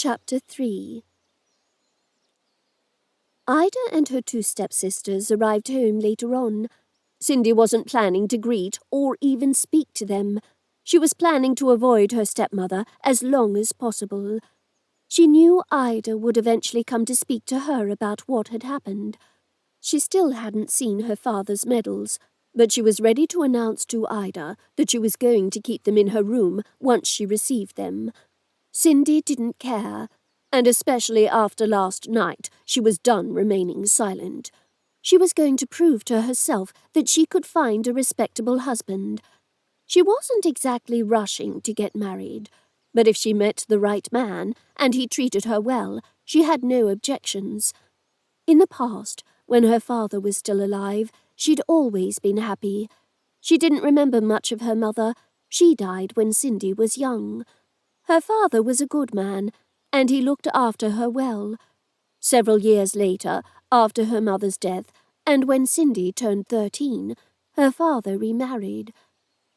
Chapter 3. Ida and her two stepsisters arrived home later on. Cindy wasn't planning to greet or even speak to them. She was planning to avoid her stepmother as long as possible. She knew Ida would eventually come to speak to her about what had happened. She still hadn't seen her father's medals, but she was ready to announce to Ida that she was going to keep them in her room once she received them. Cindy didn't care, and especially after last night, she was done remaining silent. She was going to prove to herself that she could find a respectable husband. She wasn't exactly rushing to get married, but if she met the right man and he treated her well, she had no objections. In the past, when her father was still alive, she'd always been happy. She didn't remember much of her mother. She died when Cindy was young. Her father was a good man, and he looked after her well. Several years later, after her mother's death, and when Cindy turned 13, her father remarried.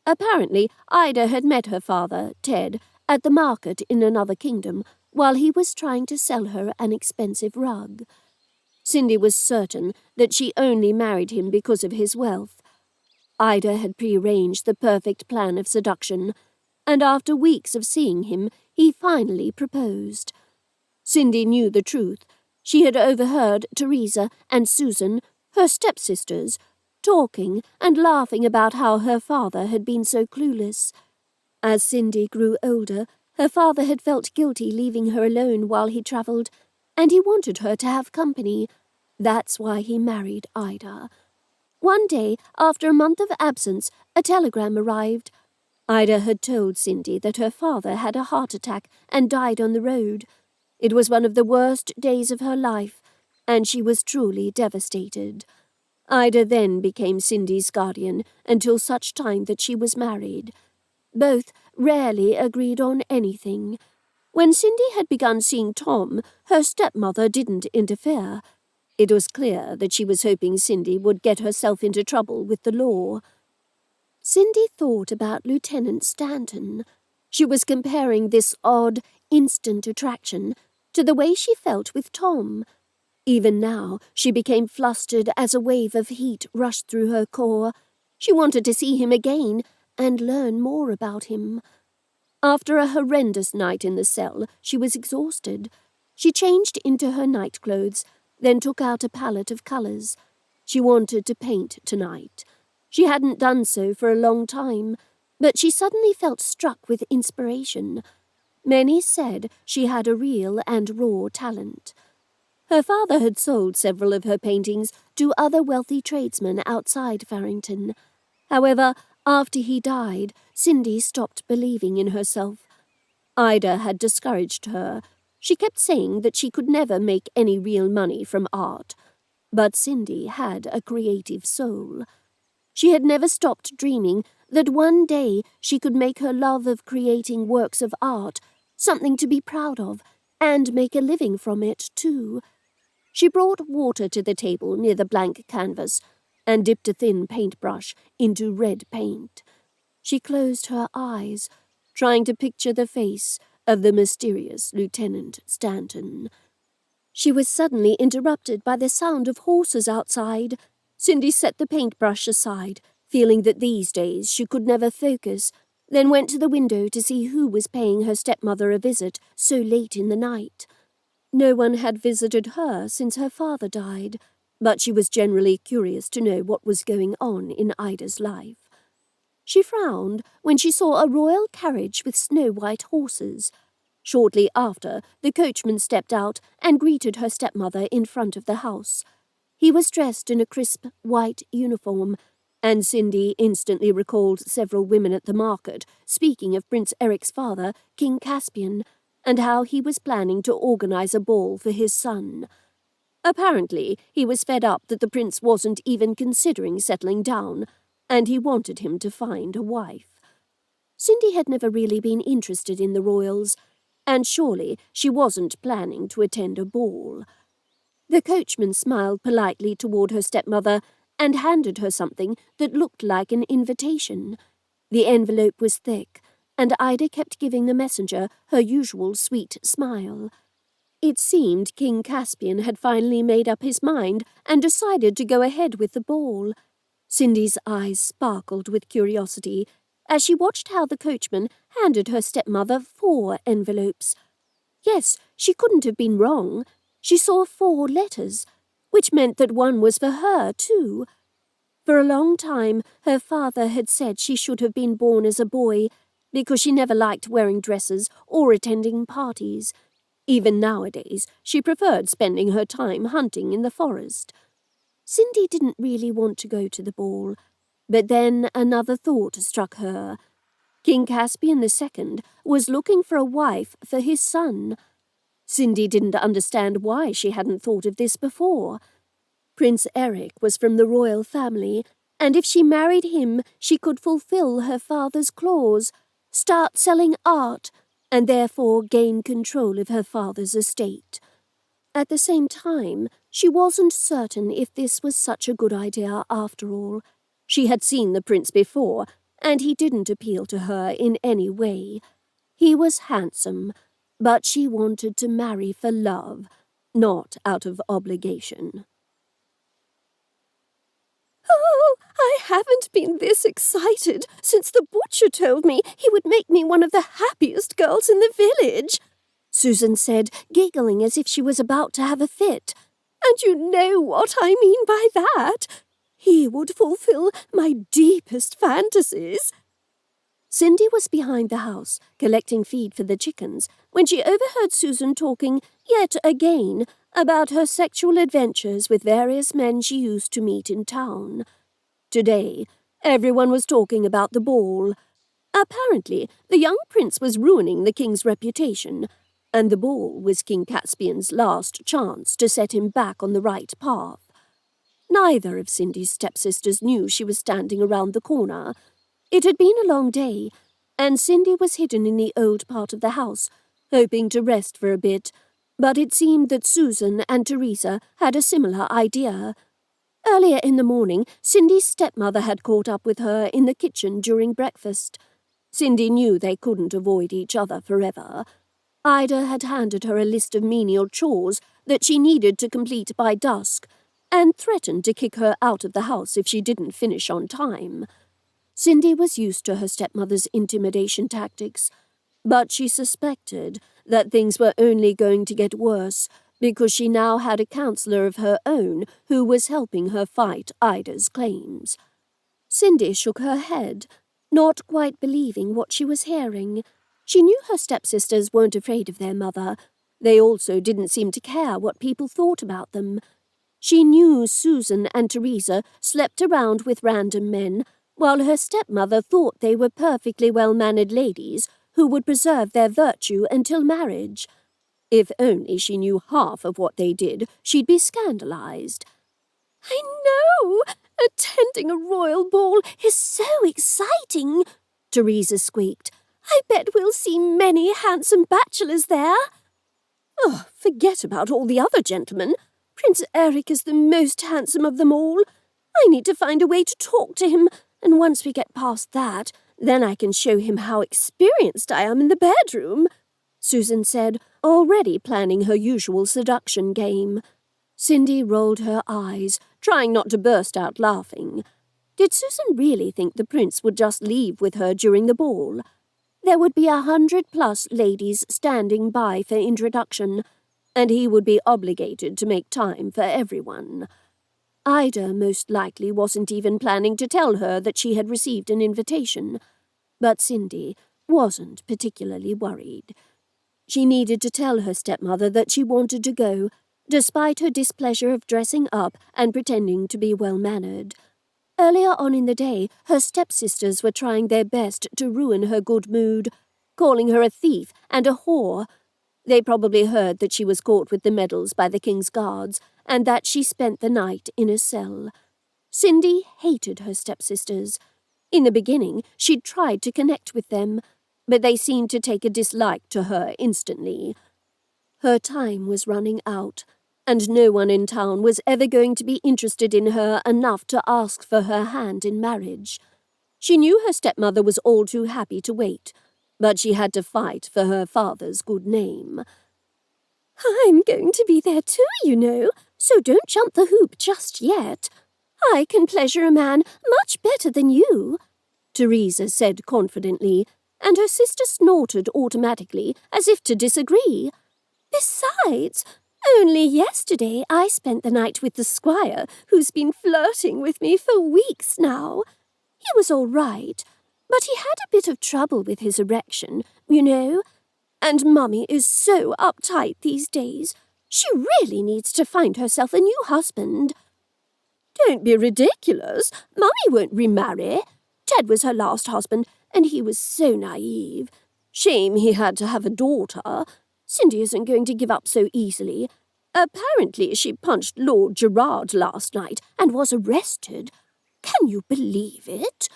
Apparently, Ida had met her father, Ted, at the market in another kingdom, while he was trying to sell her an expensive rug. Cindy was certain that she only married him because of his wealth. Ida had prearranged the perfect plan of seduction, and after weeks of seeing him, he finally proposed. Cindy knew the truth. She had overheard Teresa and Susan, her stepsisters, talking and laughing about how her father had been so clueless. As Cindy grew older, her father had felt guilty leaving her alone while he travelled, and he wanted her to have company. That's why he married Ida. One day, after a month of absence, a telegram arrived. Ida had told Cindy that her father had a heart attack and died on the road. It was one of the worst days of her life, and she was truly devastated. Ida then became Cindy's guardian until such time that she was married. Both rarely agreed on anything. When Cindy had begun seeing Tom, her stepmother didn't interfere. It was clear that she was hoping Cindy would get herself into trouble with the law. Cindy thought about Lieutenant Stanton. She was comparing this odd, instant attraction to the way she felt with Tom. Even now, she became flustered as a wave of heat rushed through her core. She wanted to see him again and learn more about him. After a horrendous night in the cell, she was exhausted. She changed into her nightclothes, then took out a palette of colours. She wanted to paint tonight. She hadn't done so for a long time, but she suddenly felt struck with inspiration. Many said she had a real and raw talent. Her father had sold several of her paintings to other wealthy tradesmen outside Farrington. However, after he died, Cindy stopped believing in herself. Ida had discouraged her. She kept saying that she could never make any real money from art. But Cindy had a creative soul. She had never stopped dreaming that one day she could make her love of creating works of art something to be proud of, and make a living from it, too. She brought water to the table near the blank canvas and dipped a thin paintbrush into red paint. She closed her eyes, trying to picture the face of the mysterious Lieutenant Stanton. She was suddenly interrupted by the sound of horses outside. Cindy set the paintbrush aside, feeling that these days she could never focus, then went to the window to see who was paying her stepmother a visit so late in the night. No one had visited her since her father died, but she was generally curious to know what was going on in Ida's life. She frowned when she saw a royal carriage with snow-white horses. Shortly after, the coachman stepped out and greeted her stepmother in front of the house. He was dressed in a crisp, white uniform, and Cindy instantly recalled several women at the market speaking of Prince Eric's father, King Caspian, and how he was planning to organize a ball for his son. Apparently, he was fed up that the prince wasn't even considering settling down, and he wanted him to find a wife. Cindy had never really been interested in the royals, and surely she wasn't planning to attend a ball. The coachman smiled politely toward her stepmother and handed her something that looked like an invitation. The envelope was thick, and Ida kept giving the messenger her usual sweet smile. It seemed King Caspian had finally made up his mind and decided to go ahead with the ball. Cindy's eyes sparkled with curiosity as she watched how the coachman handed her stepmother 4 envelopes. Yes, she couldn't have been wrong. She saw 4 letters, which meant that one was for her, too. For a long time, her father had said she should have been born as a boy because she never liked wearing dresses or attending parties. Even nowadays, she preferred spending her time hunting in the forest. Cindy didn't really want to go to the ball, but then another thought struck her. King Caspian II was looking for a wife for his son. Cindy didn't understand why she hadn't thought of this before. Prince Eric was from the royal family, and if she married him, she could fulfill her father's clause, start selling art, and therefore gain control of her father's estate. At the same time, she wasn't certain if this was such a good idea after all. She had seen the prince before, and he didn't appeal to her in any way. He was handsome, but she wanted to marry for love, not out of obligation. "Oh, I haven't been this excited since the butcher told me he would make me one of the happiest girls in the village," Susan said, giggling as if she was about to have a fit. "And you know what I mean by that. He would fulfill my deepest fantasies." Cindy was behind the house, collecting feed for the chickens, when she overheard Susan talking, yet again, about her sexual adventures with various men she used to meet in town. Today, everyone was talking about the ball. Apparently, the young prince was ruining the king's reputation, and the ball was King Caspian's last chance to set him back on the right path. Neither of Cindy's stepsisters knew she was standing around the corner. It had been a long day, and Cindy was hidden in the old part of the house, hoping to rest for a bit, but it seemed that Susan and Teresa had a similar idea. Earlier in the morning, Cindy's stepmother had caught up with her in the kitchen during breakfast. Cindy knew they couldn't avoid each other forever. Ida had handed her a list of menial chores that she needed to complete by dusk, and threatened to kick her out of the house if she didn't finish on time. Cindy was used to her stepmother's intimidation tactics, but she suspected that things were only going to get worse because she now had a counselor of her own who was helping her fight Ida's claims. Cindy shook her head, not quite believing what she was hearing. She knew her stepsisters weren't afraid of their mother. They also didn't seem to care what people thought about them. She knew Susan and Teresa slept around with random men, while her stepmother thought they were perfectly well-mannered ladies who would preserve their virtue until marriage. If only she knew half of what they did, she'd be scandalized. "I know! Attending a royal ball is so exciting," Teresa squeaked. "I bet we'll see many handsome bachelors there." "Oh, forget about all the other gentlemen. Prince Eric is the most handsome of them all. I need to find a way to talk to him, and once we get past that, then I can show him how experienced I am in the bedroom," Susan said, already planning her usual seduction game. Cindy rolled her eyes, trying not to burst out laughing. Did Susan really think the prince would just leave with her during the ball? There would be 100+ ladies standing by for introduction, and he would be obligated to make time for everyone. Ida most likely wasn't even planning to tell her that she had received an invitation, but Cindy wasn't particularly worried. She needed to tell her stepmother that she wanted to go, despite her displeasure of dressing up and pretending to be well-mannered. Earlier on in the day, her stepsisters were trying their best to ruin her good mood, calling her a thief and a whore. They probably heard that she was caught with the medals by the king's guards, and that she spent the night in a cell. Cindy hated her stepsisters. In the beginning, she'd tried to connect with them, but they seemed to take a dislike to her instantly. Her time was running out, and no one in town was ever going to be interested in her enough to ask for her hand in marriage. She knew her stepmother was all too happy to wait, but she had to fight for her father's good name. "I'm going to be there too, you know, so don't jump the hoop just yet. I can pleasure a man much better than you," Teresa said confidently, and her sister snorted automatically as if to disagree. "Besides, only yesterday I spent the night with the squire, who's been flirting with me for weeks now. He was all right, but he had a bit of trouble with his erection, you know. And Mummy is so uptight these days. She really needs to find herself a new husband." "Don't be ridiculous. Mummy won't remarry. Ted was her last husband, and he was so naive. Shame he had to have a daughter. Cindy isn't going to give up so easily. Apparently she punched Lord Gerard last night and was arrested. Can you believe it?"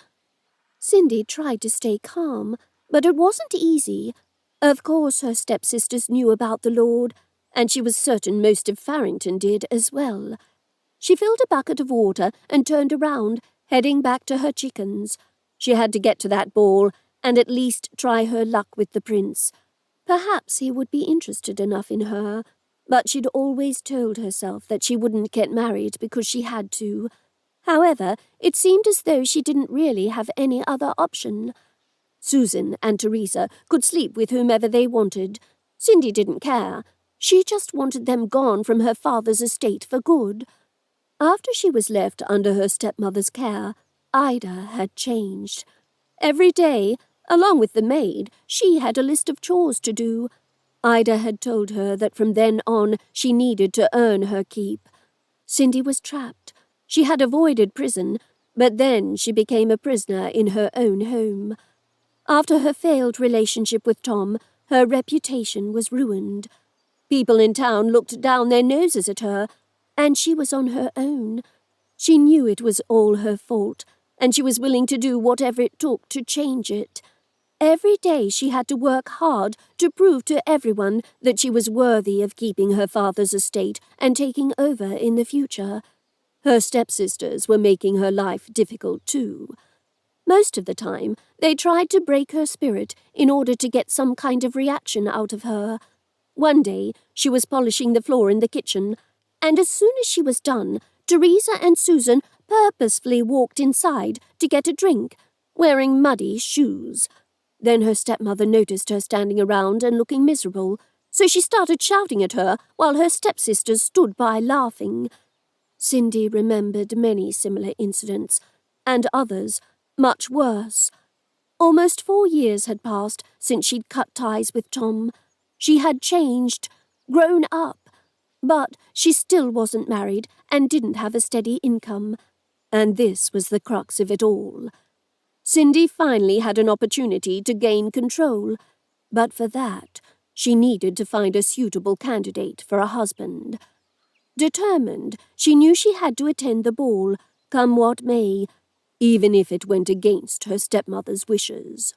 Cindy tried to stay calm, but it wasn't easy. Of course her stepsisters knew about the Lord, and she was certain most of Farrington did as well. She filled a bucket of water and turned around, heading back to her chickens. She had to get to that ball and at least try her luck with the prince. Perhaps he would be interested enough in her, but she'd always told herself that she wouldn't get married because she had to. However, it seemed as though she didn't really have any other option. Susan and Teresa could sleep with whomever they wanted. Cindy didn't care. She just wanted them gone from her father's estate for good. After she was left under her stepmother's care, Ida had changed. Every day, along with the maid, she had a list of chores to do. Ida had told her that from then on she needed to earn her keep. Cindy was trapped. She had avoided prison, but then she became a prisoner in her own home. After her failed relationship with Tom, her reputation was ruined. People in town looked down their noses at her, and she was on her own. She knew it was all her fault, and she was willing to do whatever it took to change it. Every day she had to work hard to prove to everyone that she was worthy of keeping her father's estate and taking over in the future. Her stepsisters were making her life difficult too. Most of the time, they tried to break her spirit in order to get some kind of reaction out of her. One day, she was polishing the floor in the kitchen, and as soon as she was done, Teresa and Susan purposefully walked inside to get a drink, wearing muddy shoes. Then her stepmother noticed her standing around and looking miserable, so she started shouting at her while her stepsisters stood by laughing. Cindy remembered many similar incidents, and others much worse. Almost 4 years had passed since she'd cut ties with Tom. She had changed, grown up, but she still wasn't married and didn't have a steady income. And this was the crux of it all. Cindy finally had an opportunity to gain control, but for that, she needed to find a suitable candidate for a husband. Determined, she knew she had to attend the ball, come what may, even if it went against her stepmother's wishes.